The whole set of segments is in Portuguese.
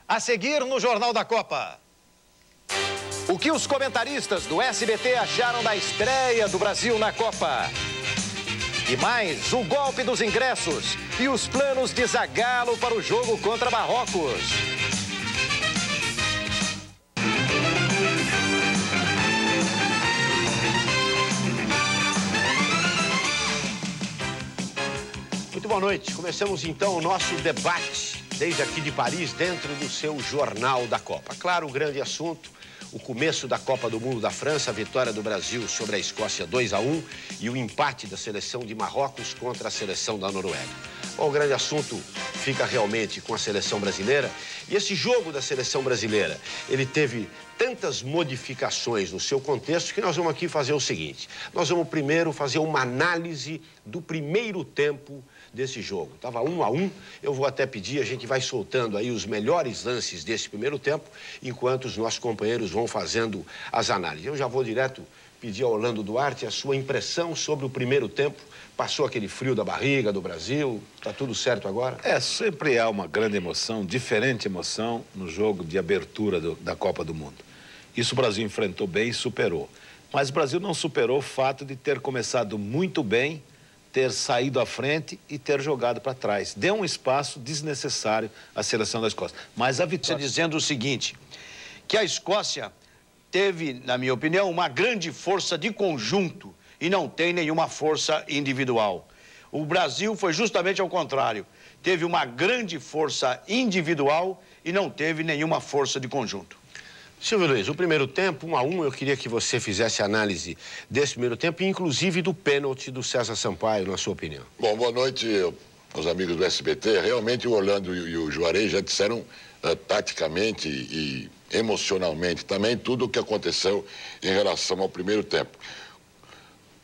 A seguir no Jornal da Copa. O que os comentaristas do SBT acharam da estreia do Brasil na Copa? E mais, o golpe dos ingressos e os planos de Zagallo para o jogo contra Marrocos. Muito boa noite. Começamos então o nosso debate, desde aqui de Paris, dentro do seu Jornal da Copa. Claro, o grande assunto, o começo da Copa do Mundo da França, a vitória do Brasil sobre a Escócia 2-1 e o empate da seleção de Marrocos contra a seleção da Noruega. Bom, o grande assunto fica realmente com a seleção brasileira. E esse jogo da seleção brasileira, ele teve tantas modificações no seu contexto que nós vamos aqui fazer o seguinte. Nós vamos primeiro fazer uma análise do primeiro tempo desse jogo. Estava 1-1, eu vou até pedir, a gente vai soltando aí os melhores lances desse primeiro tempo, enquanto os nossos companheiros vão fazendo as análises. Eu já vou direto pedir ao Orlando Duarte a sua impressão sobre o primeiro tempo. Passou aquele frio da barriga do Brasil, tá tudo certo agora? Sempre há uma grande emoção, diferente emoção no jogo de abertura da Copa do Mundo. Isso o Brasil enfrentou bem e superou. Mas o Brasil não superou o fato de ter começado muito bem, ter saído à frente e ter jogado para trás. Deu um espaço desnecessário à seleção da Escócia. Mas a vitória... Dizendo o seguinte, que a Escócia teve, na minha opinião, uma grande força de conjunto e não tem nenhuma força individual. O Brasil foi justamente ao contrário. Teve uma grande força individual e não teve nenhuma força de conjunto. Silvio Luiz, o primeiro tempo, 1-1, eu queria que você fizesse análise desse primeiro tempo, inclusive do pênalti do César Sampaio, na sua opinião. Bom, boa noite aos amigos do SBT. Realmente o Orlando e o Juarez já disseram taticamente e emocionalmente também tudo o que aconteceu em relação ao primeiro tempo.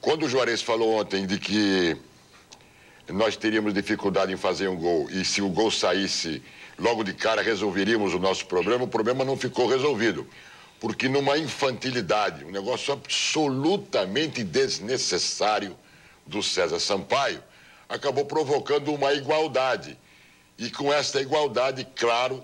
Quando o Juarez falou ontem de que nós teríamos dificuldade em fazer um gol e se o gol saísse logo de cara resolveríamos o nosso problema, o problema não ficou resolvido. Porque numa infantilidade, um negócio absolutamente desnecessário do César Sampaio, acabou provocando uma igualdade. E com essa igualdade, claro,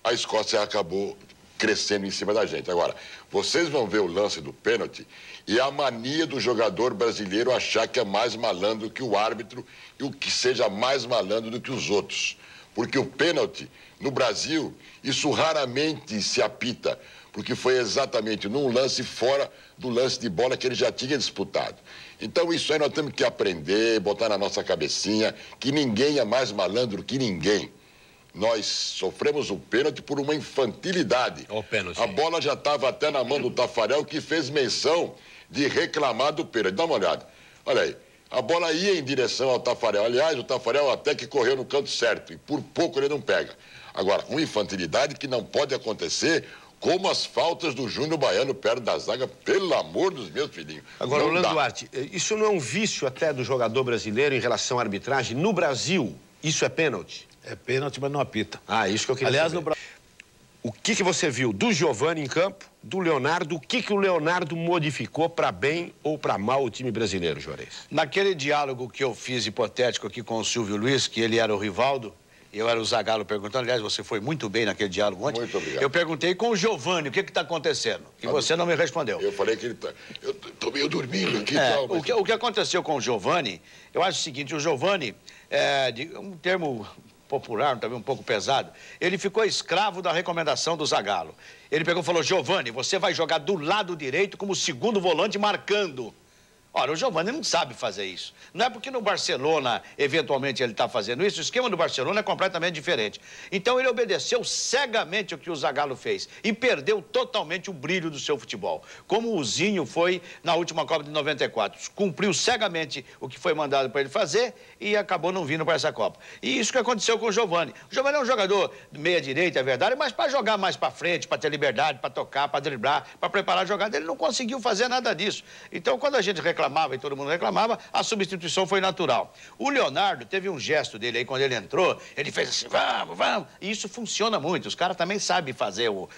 a Escócia acabou crescendo em cima da gente. Agora, vocês vão ver o lance do pênalti e a mania do jogador brasileiro achar que é mais malandro que o árbitro e o que seja mais malandro do que os outros. Porque o pênalti, no Brasil, isso raramente se apita, porque foi exatamente num lance fora do lance de bola que ele já tinha disputado. Então isso aí nós temos que aprender, botar na nossa cabecinha, que ninguém é mais malandro que ninguém. Nós sofremos o pênalti por uma infantilidade. A bola já estava até na mão do Taffarel, que fez menção de reclamar do pênalti. Dá uma olhada. Olha aí. A bola ia em direção ao Taffarel. Aliás, o Taffarel até que correu no canto certo. E por pouco ele não pega. Agora, uma infantilidade que não pode acontecer, como as faltas do Júnior Baiano perto da zaga, pelo amor dos meus filhinhos. Agora, Orlando Duarte, isso não é um vício até do jogador brasileiro em relação à arbitragem? No Brasil, isso é pênalti? É pênalti, mas não apita. Isso que eu queria saber. O que você viu do Giovani em campo, do Leonardo, o que o Leonardo modificou para bem ou para mal o time brasileiro, Juarez? Naquele diálogo que eu fiz hipotético aqui com o Silvio Luiz, que ele era o Rivaldo, e eu era o Zagallo perguntando, aliás, você foi muito bem naquele diálogo ontem. Muito obrigado. Eu perguntei com o Giovani, o que está acontecendo? E você não me respondeu. Eu falei que ele tá... Eu tô meio dormindo aqui e tal. Mas... o que aconteceu com o Giovani, eu acho o seguinte, o Giovani, um termo popular, também um pouco pesado, ele ficou escravo da recomendação do Zagallo. Ele pegou e falou, Giovani, você vai jogar do lado direito como segundo volante marcando. Ora, o Giovani não sabe fazer isso. Não é porque no Barcelona, eventualmente, ele está fazendo isso. O esquema do Barcelona é completamente diferente. Então, ele obedeceu cegamente o que o Zagallo fez e perdeu totalmente o brilho do seu futebol. Como o Zinho foi na última Copa de 94. Cumpriu cegamente o que foi mandado para ele fazer e acabou não vindo para essa Copa. E isso que aconteceu com o Giovani. O Giovani é um jogador de meia-direita, é verdade, mas para jogar mais para frente, para ter liberdade, para tocar, para driblar, para preparar a jogada, ele não conseguiu fazer nada disso. Então, quando a gente reclama reclamava e todo mundo reclamava, a substituição foi natural. O Leonardo teve um gesto dele aí, quando ele entrou, ele fez assim, vamos, vamos. E isso funciona muito. Os caras também sabem fazer o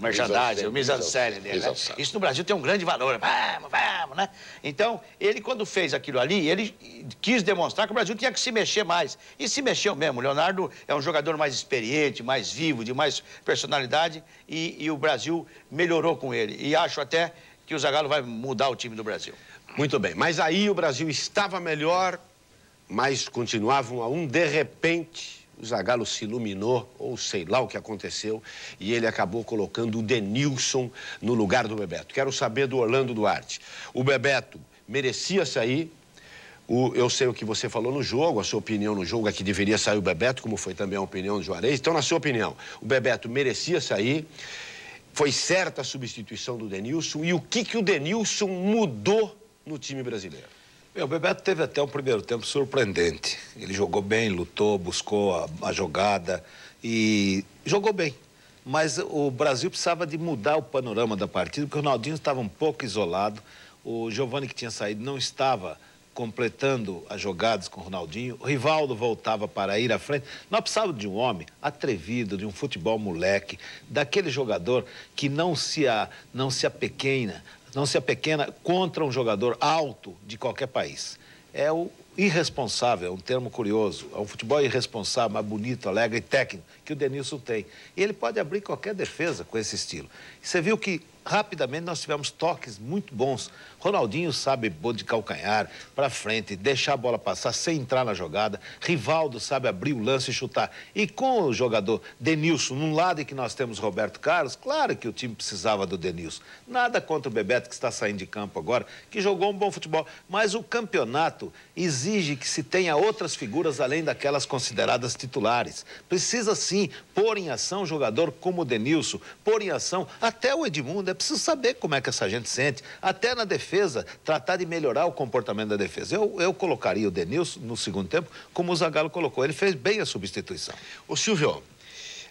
merchandising, o mise-en-scène dele, né? Isso no Brasil tem um grande valor. Vamos, vamos, né? Então, ele quando fez aquilo ali, ele quis demonstrar que o Brasil tinha que se mexer mais. E se mexeu mesmo. O Leonardo é um jogador mais experiente, mais vivo, de mais personalidade, e o Brasil melhorou com ele. E acho até que o Zagallo vai mudar o time do Brasil. Muito bem, mas aí o Brasil estava melhor, mas continuava 1 a 1. De repente, o Zagallo se iluminou, ou sei lá o que aconteceu, e ele acabou colocando o Denilson no lugar do Bebeto. Quero saber do Orlando Duarte. O Bebeto merecia sair. Eu sei o que você falou no jogo, a sua opinião no jogo é que deveria sair o Bebeto, como foi também a opinião do Juarez. Então, na sua opinião, o Bebeto merecia sair. Foi certa a substituição do Denilson. E o que o Denilson mudou no time brasileiro? O Bebeto teve até um primeiro tempo surpreendente. Ele jogou bem, lutou, buscou a jogada e jogou bem. Mas o Brasil precisava de mudar o panorama da partida, porque o Ronaldinho estava um pouco isolado. O Giovani, que tinha saído, não estava completando as jogadas com o Ronaldinho. O Rivaldo voltava para ir à frente. Nós precisávamos de um homem atrevido, de um futebol moleque, daquele jogador que não se apequena contra um jogador alto de qualquer país. É o irresponsável, é um termo curioso, é um futebol irresponsável, mais bonito, alegre e técnico, que o Denilson tem. E ele pode abrir qualquer defesa com esse estilo. E você viu que rapidamente nós tivemos toques muito bons. Ronaldinho sabe pôr de calcanhar para frente, deixar a bola passar sem entrar na jogada. Rivaldo sabe abrir o lance e chutar. E com o jogador Denilson, num lado em que nós temos Roberto Carlos, claro que o time precisava do Denilson. Nada contra o Bebeto, que está saindo de campo agora, que jogou um bom futebol. Mas o campeonato exige que se tenha outras figuras além daquelas consideradas titulares. Precisa sim pôr em ação um jogador como o Denilson, pôr em ação até o Edmundo. É preciso saber como é que essa gente sente. Até na defesa, tratar de melhorar o comportamento da defesa. Eu colocaria o Denilson no segundo tempo, como o Zagallo colocou. Ele fez bem a substituição. Ô Silvio,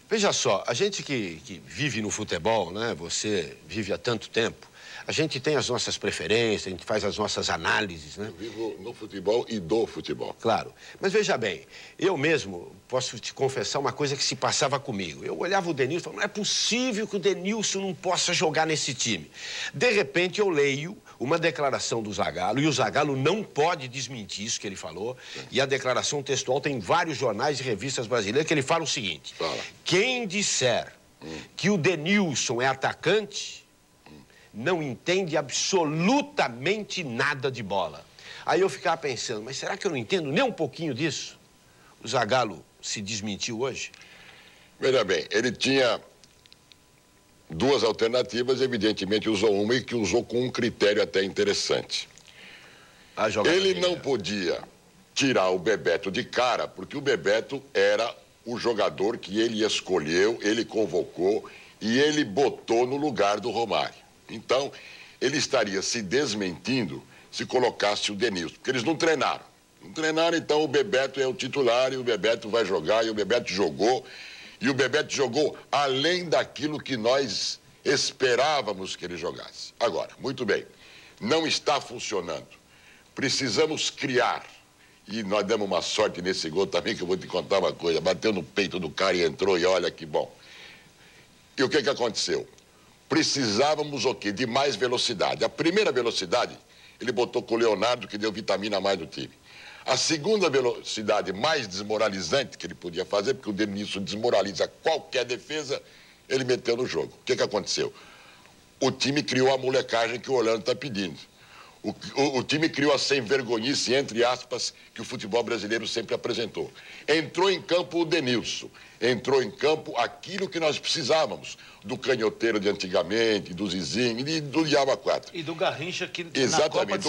veja só, a gente que vive no futebol, né? Você vive há tanto tempo, a gente tem as nossas preferências, a gente faz as nossas análises, né? Eu vivo no futebol e do futebol. Claro. Mas veja bem, eu mesmo posso te confessar uma coisa que se passava comigo. Eu olhava o Denilson e falava, não é possível que o Denilson não possa jogar nesse time. De repente, eu leio uma declaração do Zagallo, e o Zagallo não pode desmentir isso que ele falou, e a declaração textual tem vários jornais e revistas brasileiras que ele fala o seguinte, quem disser que o Denilson é atacante, não entende absolutamente nada de bola. Aí eu ficava pensando, mas será que eu não entendo nem um pouquinho disso? O Zagallo se desmentiu hoje? Veja bem, ele tinha duas alternativas, evidentemente usou uma e que usou com um critério até interessante. Ele não podia tirar o Bebeto de cara, porque o Bebeto era o jogador que ele escolheu, ele convocou e ele botou no lugar do Romário. Então, ele estaria se desmentindo se colocasse o Denilson, porque eles não treinaram. Não treinaram, então o Bebeto é o titular e o Bebeto vai jogar, e o Bebeto jogou. E o Bebeto jogou além daquilo que nós esperávamos que ele jogasse. Agora, muito bem, não está funcionando. Precisamos criar. E nós demos uma sorte nesse gol também, que eu vou te contar uma coisa. Bateu no peito do cara e entrou, e olha que bom. E o que aconteceu? Precisávamos o quê? De mais velocidade. A primeira velocidade, ele botou com o Leonardo, que deu vitamina a mais no time. A segunda velocidade mais desmoralizante que ele podia fazer, porque o Denilson desmoraliza qualquer defesa, ele meteu no jogo. O que aconteceu? O time criou a molecagem que o Orlando está pedindo. O time criou a sem-vergonhice, entre aspas, que o futebol brasileiro sempre apresentou. Entrou em campo o Denilson, entrou em campo aquilo que nós precisávamos, do canhoteiro de antigamente, do Zizinho e do Diabo 4. E do Garrincha que exatamente,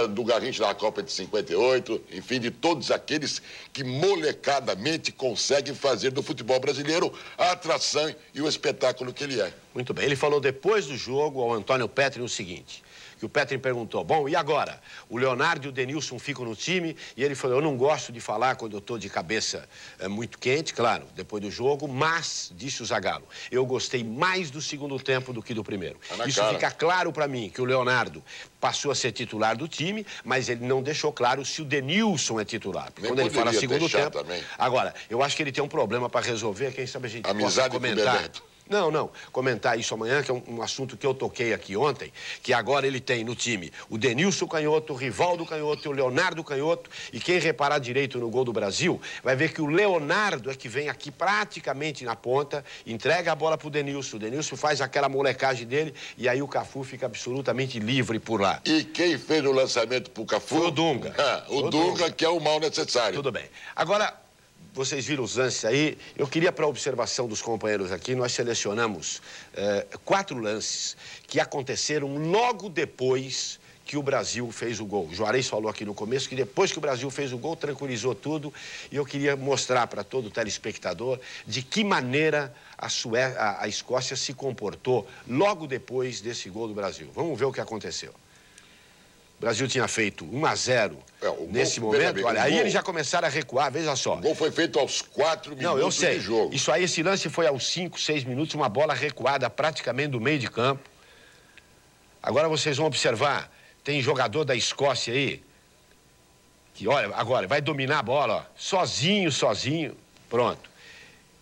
do Garrincha da Copa de 58, enfim, de todos aqueles que molecadamente conseguem fazer do futebol brasileiro a atração e o espetáculo que ele é. Muito bem, ele falou depois do jogo ao Antônio Petri o seguinte, que o Petrin perguntou, bom, e agora? O Leonardo e o Denilson ficam no time, e ele falou, eu não gosto de falar quando eu estou de cabeça muito quente, claro, depois do jogo, mas, disse o Zagallo, eu gostei mais do segundo tempo do que do primeiro. Isso fica claro para mim, que o Leonardo passou a ser titular do time, mas ele não deixou claro se o Denilson é titular. Quando ele fala segundo tempo... Também. Agora, eu acho que ele tem um problema para resolver, quem sabe a gente possa comentar. Não. Comentar isso amanhã, que é um assunto que eu toquei aqui ontem, que agora ele tem no time o Denilson canhoto, o Rivaldo canhoto e o Leonardo canhoto, e quem reparar direito no gol do Brasil, vai ver que o Leonardo é que vem aqui praticamente na ponta, entrega a bola pro Denilson, o Denilson faz aquela molecagem dele, e aí o Cafu fica absolutamente livre por lá. E quem fez o lançamento pro Cafu? Foi o Dunga. O Dunga, que é o mal necessário. Tudo bem. Agora... Vocês viram os lances aí. Eu queria, para a observação dos companheiros aqui, nós selecionamos 4 lances que aconteceram logo depois que o Brasil fez o gol. O Juarez falou aqui no começo que depois que o Brasil fez o gol, tranquilizou tudo. E eu queria mostrar para todo telespectador de que maneira a Escócia se comportou logo depois desse gol do Brasil. Vamos ver o que aconteceu. O Brasil tinha feito 1-0 nesse momento. Olha, aí eles já começaram a recuar, veja só. O gol foi feito aos 4 minutos eu sei. de jogo. Isso aí, esse lance foi aos 5, 6 minutos, uma bola recuada praticamente do meio de campo. Agora vocês vão observar, tem jogador da Escócia aí, que olha, agora vai dominar a bola, ó, sozinho, pronto.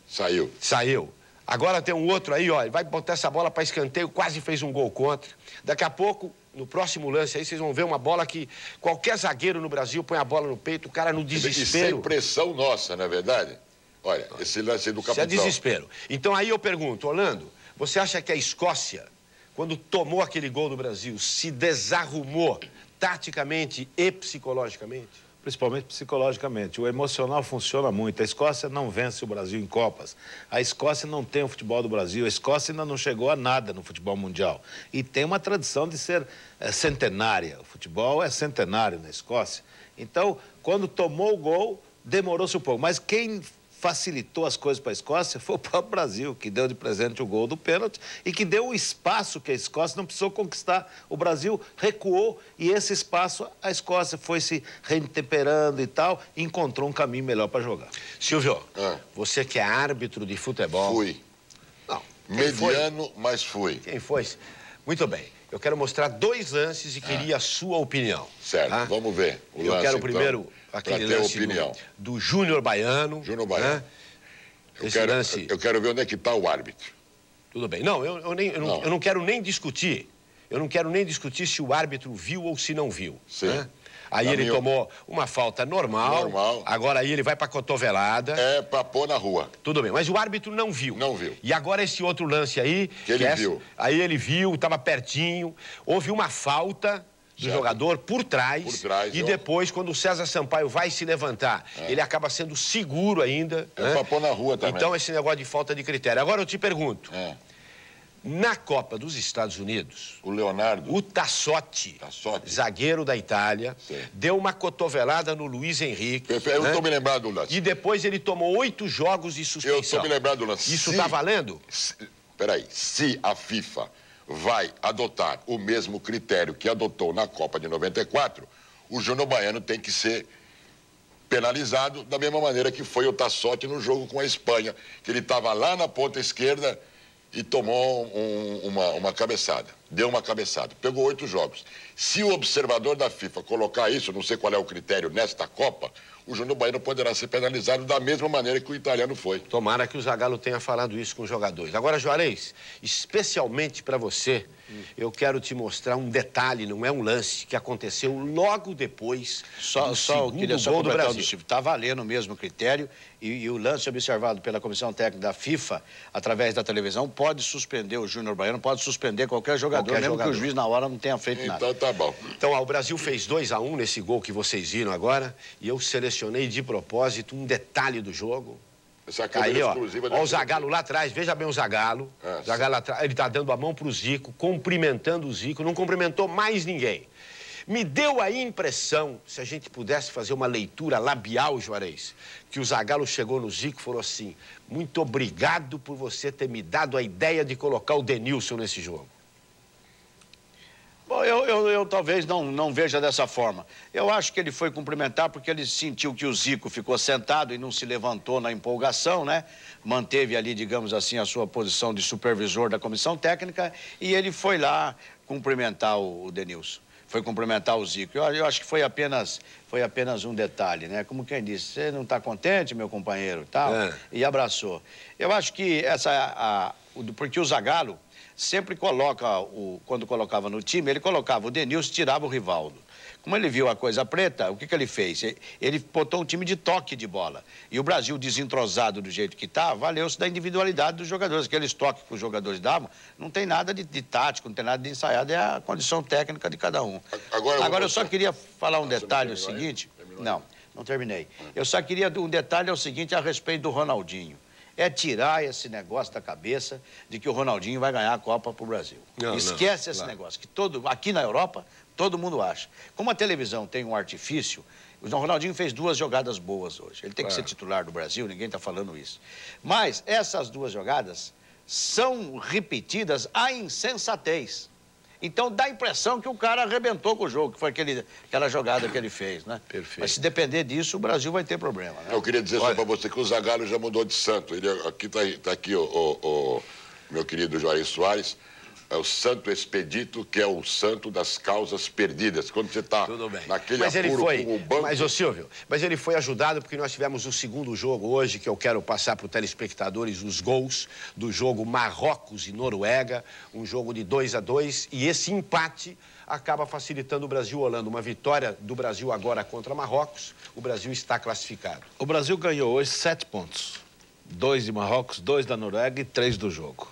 Saiu. Agora tem um outro aí, ó, ele vai botar essa bola para escanteio, quase fez um gol contra. Daqui a pouco... No próximo lance aí, vocês vão ver uma bola que qualquer zagueiro no Brasil põe a bola no peito, o cara no desespero. Isso é impressão nossa, não é verdade? Olha, esse lance do capitão. Isso é desespero. Então aí eu pergunto, Orlando, você acha que a Escócia, quando tomou aquele gol do Brasil, se desarrumou taticamente e psicologicamente? Principalmente psicologicamente. O emocional funciona muito. A Escócia não vence o Brasil em Copas. A Escócia não tem o futebol do Brasil. A Escócia ainda não chegou a nada no futebol mundial. E tem uma tradição de ser centenária. O futebol é centenário na Escócia. Então, quando tomou o gol, demorou-se um pouco. Mas quem facilitou as coisas para a Escócia foi o próprio Brasil, que deu de presente o gol do pênalti e que deu o espaço que a Escócia não precisou conquistar. O Brasil recuou e esse espaço a Escócia foi se retemperando e tal, e encontrou um caminho melhor para jogar. Silvio, você que é árbitro de futebol... Fui. Não. Mediano, mas fui. Quem foi? Muito bem. Eu quero mostrar 2 lances e queria a sua opinião. Certo, tá? Vamos ver. Eu quero primeiro aquele lance do Júnior Baiano. Júnior Baiano. Eu quero ver onde é que está o árbitro. Tudo bem. Não, eu não quero nem discutir. Eu não quero nem discutir se o árbitro viu ou se não viu. Sim. Né? Aí ele tomou uma falta normal. Agora aí ele vai pra cotovelada. É pra pôr na rua. Tudo bem, mas o árbitro não viu. Não viu. E agora esse outro lance aí... Que ele viu. Aí ele viu, tava pertinho. Houve uma falta do jogador por trás. E depois, quando o César Sampaio vai se levantar, ele acaba sendo seguro ainda. É pra pôr na rua também. Então esse negócio de falta de critério. Agora eu te pergunto. Na Copa dos Estados Unidos, o Leonardo, o Tassotti, zagueiro da Itália, deu uma cotovelada no Luiz Henrique. Eu estou me lembrando do lance. E depois ele tomou 8 jogos de suspensão. Eu estou me lembrando do lance. Isso está valendo? Peraí, se a FIFA vai adotar o mesmo critério que adotou na Copa de 94, o Júnior Baiano tem que ser penalizado da mesma maneira que foi o Tassotti no jogo com a Espanha, que ele estava lá na ponta esquerda e tomou uma cabeçada. Deu uma cabeçada. Pegou 8 jogos. Se o observador da FIFA colocar isso, não sei qual é o critério nesta Copa, o Júnior Baiano poderá ser penalizado da mesma maneira que o italiano foi. Tomara que o Zagallo tenha falado isso com os jogadores. Agora, Juarez, especialmente para você, eu quero te mostrar um detalhe, não é um lance, que aconteceu logo depois do segundo gol do Brasil. Está valendo o mesmo critério e o lance observado pela Comissão Técnica da FIFA, através da televisão, pode suspender o Júnior Baiano, pode suspender qualquer jogador, mesmo que o juiz na hora não tenha feito nada. Então tá bom. Então, o Brasil fez 2-1 nesse gol que vocês viram agora, e eu selecionei de propósito um detalhe do jogo. Essa aí, ó o Zagallo lá atrás, veja bem o Zagallo. Zagallo atrás, ele tá dando a mão pro Zico, cumprimentando o Zico, não cumprimentou mais ninguém. Me deu a impressão, se a gente pudesse fazer uma leitura labial, Juarez, que o Zagallo chegou no Zico e falou assim: muito obrigado por você ter me dado a ideia de colocar o Denilson nesse jogo. Bom, eu talvez não veja dessa forma. Eu acho que ele foi cumprimentar porque ele sentiu que o Zico ficou sentado e não se levantou na empolgação, né? Manteve ali, digamos assim, a sua posição de supervisor da comissão técnica e ele foi lá cumprimentar o Denilson. Foi cumprimentar o Zico. Eu acho que foi apenas um detalhe, né? Como quem disse, você não está contente, meu companheiro, tal? E abraçou. Eu acho que porque o Zagallo sempre coloca, quando colocava no time, ele colocava o Denilson, tirava o Rivaldo. Como ele viu a coisa preta, o que ele fez? Ele botou um time de toque de bola. E o Brasil, desentrosado do jeito que está, valeu-se da individualidade dos jogadores. Aqueles toques que os jogadores davam, não tem nada de tático, não tem nada de ensaiado, é a condição técnica de cada um. Agora eu só queria falar um detalhe, o seguinte... Não terminei. Eu só queria um detalhe, é o seguinte, a respeito do Ronaldinho. É tirar esse negócio da cabeça de que o Ronaldinho vai ganhar a Copa pro Brasil. Esquece esse negócio, que aqui na Europa, todo mundo acha. Como a televisão tem um artifício, o Ronaldinho fez 2 jogadas boas hoje. Ele tem que ser titular do Brasil, ninguém está falando isso. Mas essas 2 jogadas são repetidas à insensatez. Então dá a impressão que o cara arrebentou com o jogo, que foi aquela jogada que ele fez, né? Perfeito. Mas se depender disso, o Brasil vai ter problema, né? Eu queria dizer só para você que o Zagallo já mudou de santo. Ele aqui tá aqui o meu querido Juarez Soares. É o Santo Expedito, que é o santo das causas perdidas. Quando você está naquele apuro com o banco... Mas, ô Silvio, ele foi ajudado porque nós tivemos o segundo jogo hoje, que eu quero passar para os telespectadores os gols do jogo Marrocos e Noruega, um jogo de 2-2, e esse empate acaba facilitando o Brasil Holanda. Uma vitória do Brasil agora contra Marrocos, o Brasil está classificado. O Brasil ganhou hoje 7 pontos. 2 de Marrocos, 2 da Noruega e 3 do jogo.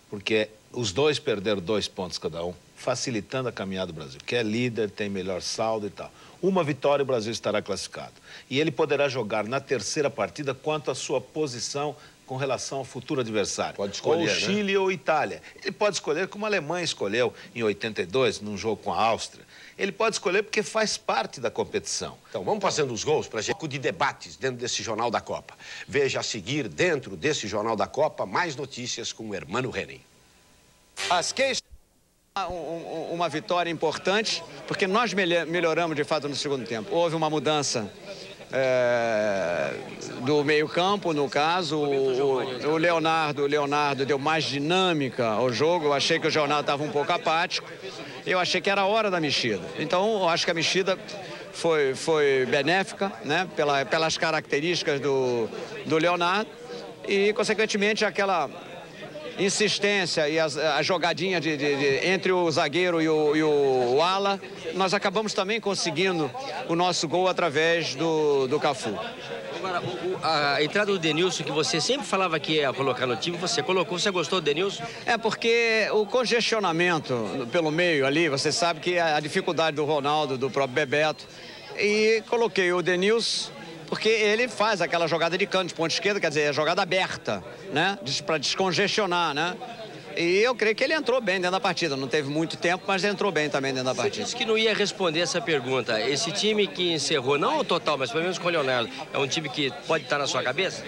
Porque os 2 perderam 2 pontos cada um, facilitando a caminhada do Brasil, que é líder, tem melhor saldo e tal. Uma vitória o Brasil estará classificado. E ele poderá jogar na terceira partida quanto à sua posição com relação ao futuro adversário. Pode escolher, ou Chile, né? Ou Itália. Ele pode escolher como a Alemanha escolheu em 82, num jogo com a Áustria. Ele pode escolher porque faz parte da competição. Então, vamos passando os gols para a gente de debates dentro desse Jornal da Copa. Veja a seguir, dentro desse Jornal da Copa, mais notícias com o Hermano Henning. As queixas... Uma vitória importante, porque nós melhoramos de fato no segundo tempo. Houve uma mudança do meio-campo, no caso. O Leonardo deu mais dinâmica ao jogo. Eu achei que o Jornal estava um pouco apático. Eu achei que era a hora da mexida. Então, eu acho que a mexida foi benéfica, né? Pelas características do Leonardo e, consequentemente, aquela insistência e a jogadinha entre o zagueiro e o ala, nós acabamos também conseguindo o nosso gol através do Cafu. Agora, a entrada do Denilson, que você sempre falava que ia colocar no time, você colocou, você gostou do Denilson? É porque o congestionamento pelo meio ali, você sabe que a dificuldade do Ronaldo, do próprio Bebeto, e coloquei o Denilson porque ele faz aquela jogada de canto, de ponta esquerda, quer dizer, a jogada aberta, né? Para descongestionar, né? E eu creio que ele entrou bem dentro da partida. Não teve muito tempo, mas entrou bem também dentro da partida. Você disse que não ia responder essa pergunta. Esse time que encerrou, não o total, mas pelo menos com o Leonardo, é um time que pode estar na sua cabeça?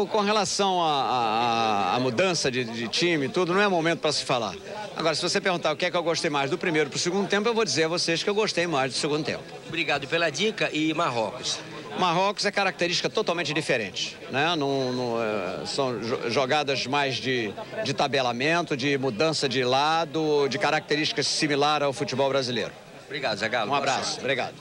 Com relação à mudança de time, tudo, não é momento para se falar. Agora, se você perguntar o que é que eu gostei mais do primeiro para o segundo tempo, eu vou dizer a vocês que eu gostei mais do segundo tempo. Obrigado pela dica. E Marrocos? Marrocos é característica totalmente diferente, né? São jogadas mais de tabelamento, de mudança de lado, de características similares ao futebol brasileiro. Obrigado, Zagallo. Um abraço. Obrigado.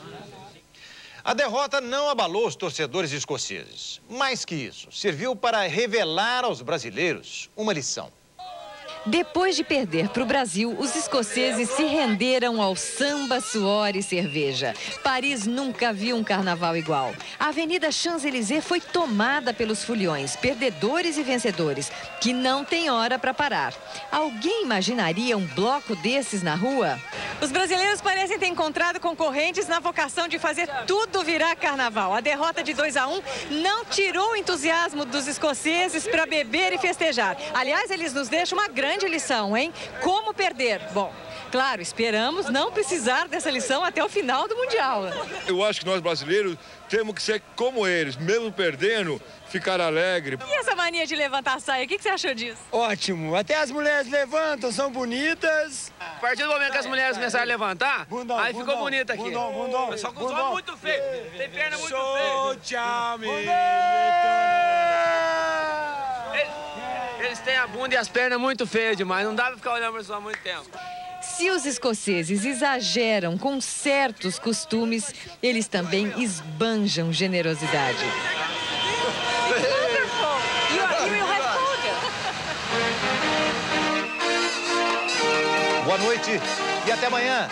A derrota não abalou os torcedores escoceses. Mais que isso, serviu para revelar aos brasileiros uma lição. Depois de perder para o Brasil, os escoceses se renderam ao samba, suor e cerveja. Paris nunca viu um carnaval igual. A Avenida Champs-Élysées foi tomada pelos foliões, perdedores e vencedores, que não tem hora para parar. Alguém imaginaria um bloco desses na rua? Os brasileiros parecem ter encontrado concorrentes na vocação de fazer tudo virar carnaval. A derrota de 2-1 não tirou o entusiasmo dos escoceses para beber e festejar. Aliás, eles nos deixam uma grande lição, hein? Como perder? Bom, claro, esperamos não precisar dessa lição até o final do Mundial. Eu acho que nós brasileiros temos que ser como eles, mesmo perdendo, ficar alegre. E essa mania de levantar a saia, o que você achou disso? Ótimo, até as mulheres levantam, são bonitas. A partir do momento que as mulheres começaram a levantar, aí ficou bonito aqui. Só com os homens muito feio. Tem perna muito feia. Eles têm a bunda e as pernas muito feias demais. Não dá pra ficar olhando pra isso há muito tempo. Se os escoceses exageram com certos costumes, eles também esbanjam generosidade. Boa noite e até amanhã.